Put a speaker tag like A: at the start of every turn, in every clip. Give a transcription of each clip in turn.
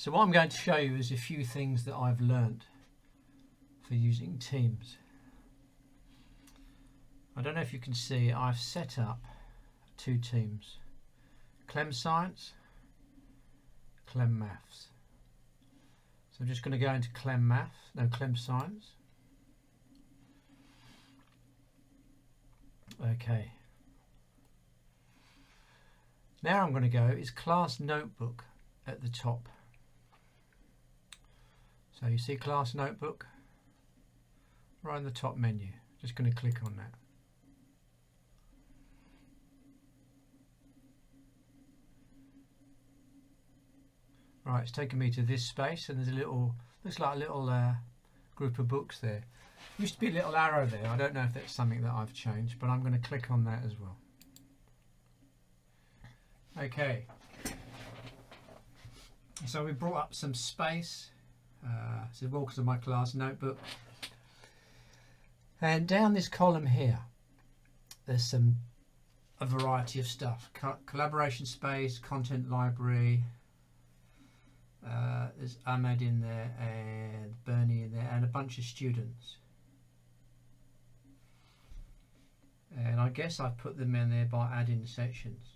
A: So what I'm going to show you is a few things that I've learnt for using Teams. I don't know if you can see, I've set up two teams, Clem Science, Clem Maths. So I'm just going to go into Clem Science. Okay. Now I'm going to go is Class Notebook at the top. So you see Class Notebook right in the top menu. Just going to click on that. Right, it's taken me to this space, and there's a little, looks like a little group of books there. Used to be a little arrow there. I don't know if that's something that I've changed, but I'm going to click on that as well. Okay. So we brought up some space. So welcome to my class notebook. And down this column here, there's a variety of stuff. Collaboration space, content library. There's Ahmed in there and Bernie in there and a bunch of students. And I guess I've put them in there by adding sections.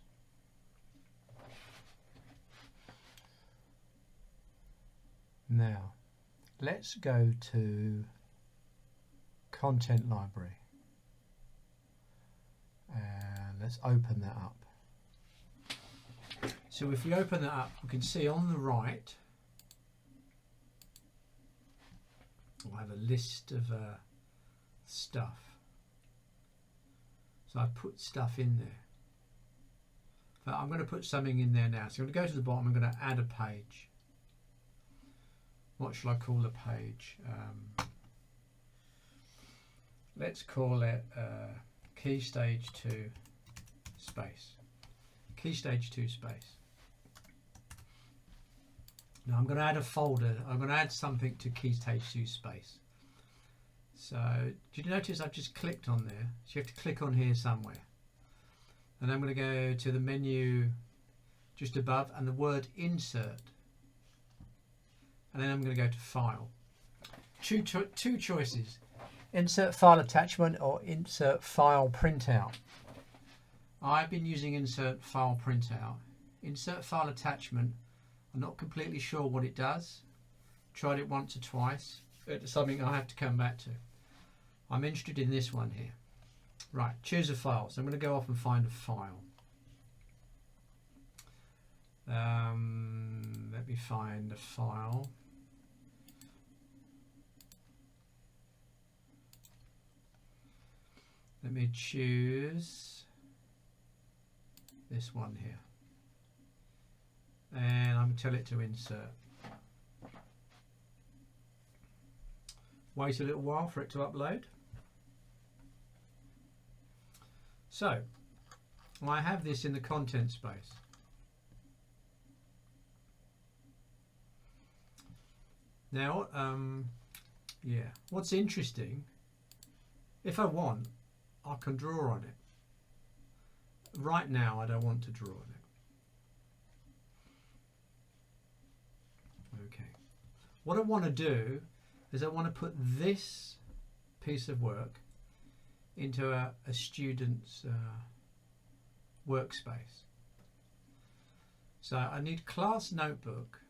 A: Now, let's go to Content Library. And let's open that up. So if we open that up, we can see on the right, I have a list of stuff. So I put stuff in there. But I'm going to put something in there now. So I'm going to go to the bottom, I'm going to add a page. What shall I call the page? Let's call it Key Stage 2 space. Key Stage 2 space. Now I'm going to add a folder. I'm going to add something to Key Stage 2 space. So did you notice I've just clicked on there? So you have to click on here somewhere. And I'm going to go to the menu just above and the word Insert. And then I'm going to go to File. Two choices. Insert File Attachment or Insert File Printout. I've been using Insert File Printout. Insert File Attachment, I'm not completely sure what it does. Tried it once or twice. It's something I have to come back to. I'm interested in this one here. Right, choose a file. So I'm going to go off and find a file. Let me find a file. Let me choose this one here. And I'm going to tell it to insert. Wait a little while for it to upload. So, I have this in the content space. Now, yeah, what's interesting, if I want, I can draw on it. Right now, I don't want to draw on it. Okay. What I want to do is I want to put this piece of work into a student's workspace. So I need Class Notebook,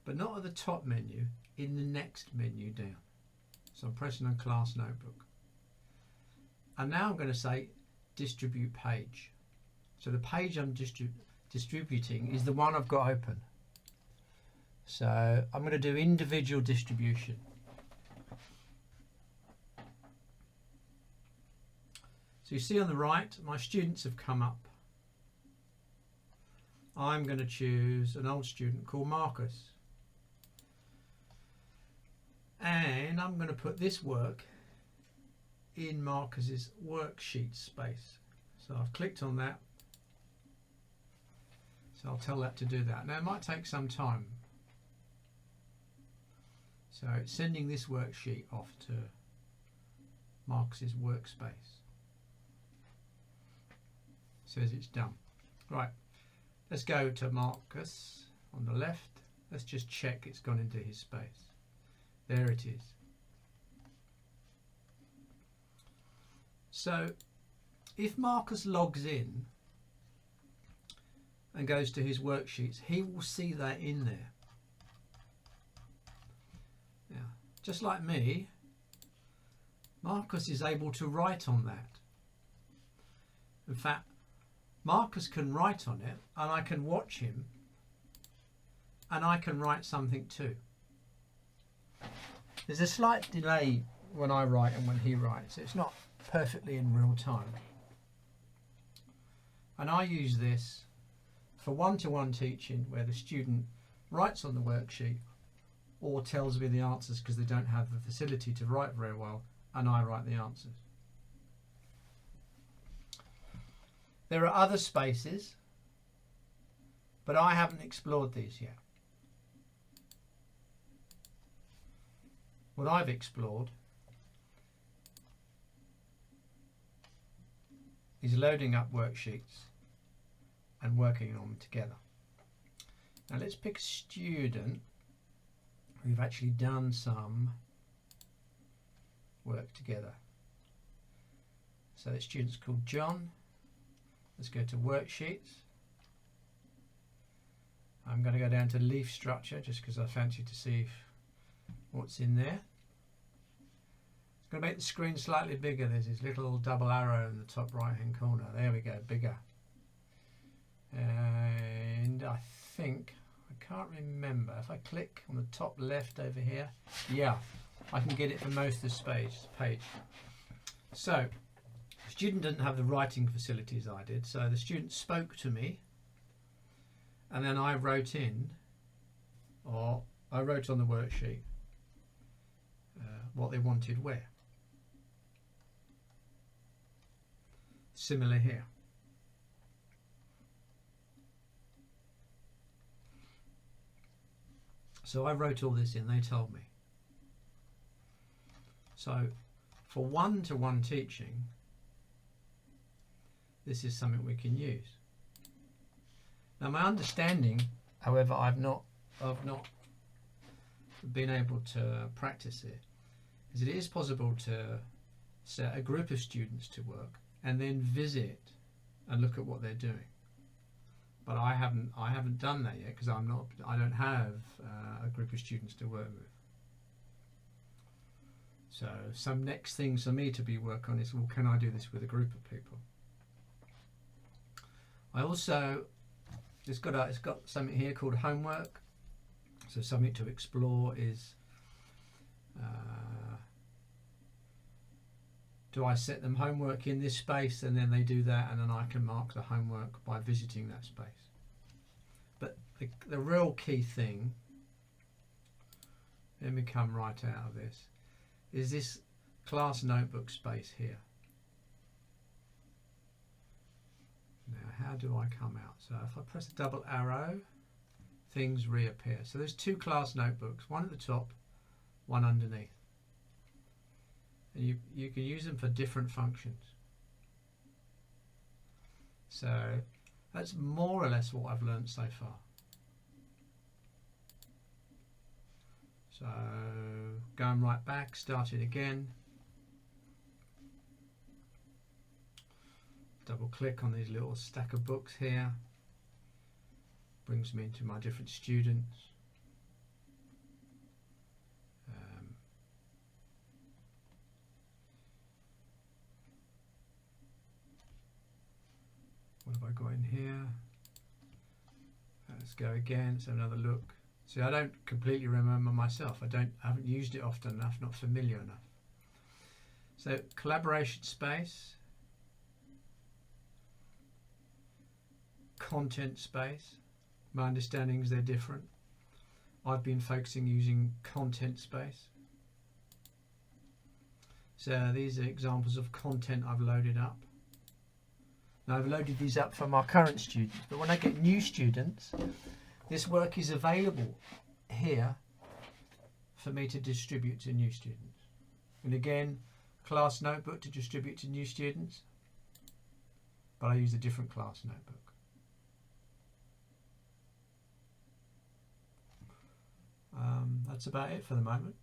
A: but not at the top menu, in the next menu down. So I'm pressing on Class Notebook. And now I'm going to say Distribute Page. So the page I'm distributing is the one I've got open. So I'm going to do individual distribution. So you see on the right, my students have come up. I'm going to choose an old student called Marcus. And I'm going to put this work in Marcus's worksheet space. So I've clicked on that. So I'll tell that to do that. Now it might take some time. So it's sending this worksheet off to Marcus's workspace. Says it's done. Right, let's go to Marcus on the left Let's just check it's gone into his space. There it is. So if Marcus logs in and goes to his worksheets, he will see that in there. Now, just like me, Marcus is able to write on that. In fact, Marcus can write on it, and I can watch him, and I can write something too. There's a slight delay when I write and when he writes. It's not perfectly in real time. And I use this for one-to-one teaching, where the student writes on the worksheet or tells me the answers because they don't have the facility to write very well, and I write the answers. There are other spaces, but I haven't explored these yet. What I've explored is loading up worksheets and working on them together. Now let's pick a student who've actually done some work together. So the student's called John. Let's go to worksheets. I'm going to go down to leaf structure just because I fancy to see what's in there. It's going to make the screen slightly bigger. There's this little double arrow in the top right hand corner. There we go, bigger. And I think, I can't remember, if I click on the top left over here, yeah, I can get it for most of this page. So the student didn't have the writing facilities I did, so the student spoke to me, and then I wrote in, or I wrote on the worksheet what they wanted where. Similar here. So I wrote all this in, they told me. So for one-to-one teaching, this is something we can use. Now my understanding, however, I've not been able to practice it, is it is possible to set a group of students to work and then visit and look at what they're doing. But I haven't done that yet because I don't have a group of students to work with. So some next things for me to be work on is, well, can I do this with a group of people? I also, it's got something here called homework. So something to explore is, do I set them homework in this space and then they do that, and then I can mark the homework by visiting that space. But the real key thing, let me come right out of this, is this class notebook space here. Now how do I come out? So if I press a double arrow, things reappear. So there's two class notebooks, one at the top, one underneath. And you can use them for different functions. So that's more or less what I've learned so far. So going right back, starting again. Double click on these little stack of books here. Brings me into my different students. What have I got in here? Let's go again. Let's have another look. See, I don't completely remember myself. I haven't used it often enough, not familiar enough. So collaboration space, content space. My understanding is they're different. I've been focusing using content space. So these are examples of content I've loaded up. Now I've loaded these up for my current students, but when I get new students, this work is available here for me to distribute to new students. And again, class notebook to distribute to new students, but I use a different class notebook. that's about it for the moment.